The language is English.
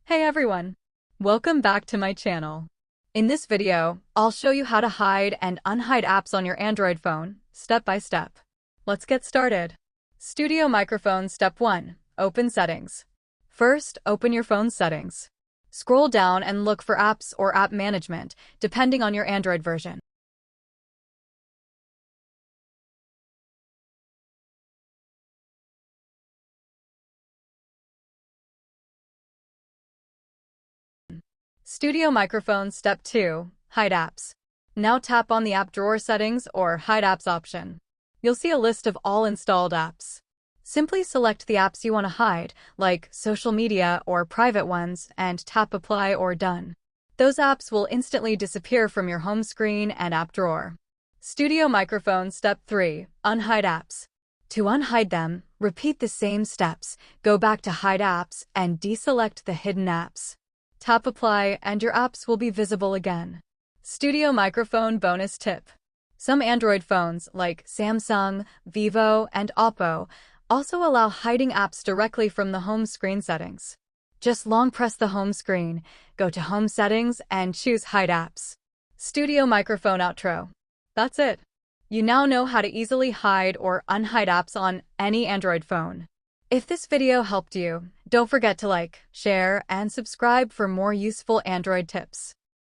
Hey everyone! Welcome back to my channel. In this video, I'll show you how to hide and unhide apps on your Android phone, step by step. Let's get started. Studio Microphone Step 1. Open Settings. First, open your phone's settings. Scroll down and look for Apps or App Management, depending on your Android version. Studio Microphone Step 2. Hide Apps. Now tap on the App Drawer Settings or Hide Apps option. You'll see a list of all installed apps. Simply select the apps you want to hide, like social media or private ones, and tap Apply or Done. Those apps will instantly disappear from your home screen and app drawer. Studio Microphone Step 3. Unhide Apps. To unhide them, repeat the same steps, go back to Hide Apps, and deselect the hidden apps. Tap Apply and your apps will be visible again. Studio Microphone Bonus Tip. Some Android phones, like Samsung, Vivo, and Oppo, also allow hiding apps directly from the home screen settings. Just long press the home screen, go to Home Settings, and choose Hide Apps. Studio Microphone Outro. That's it. You now know how to easily hide or unhide apps on any Android phone. If this video helped you, don't forget to like, share, and subscribe for more useful Android tips.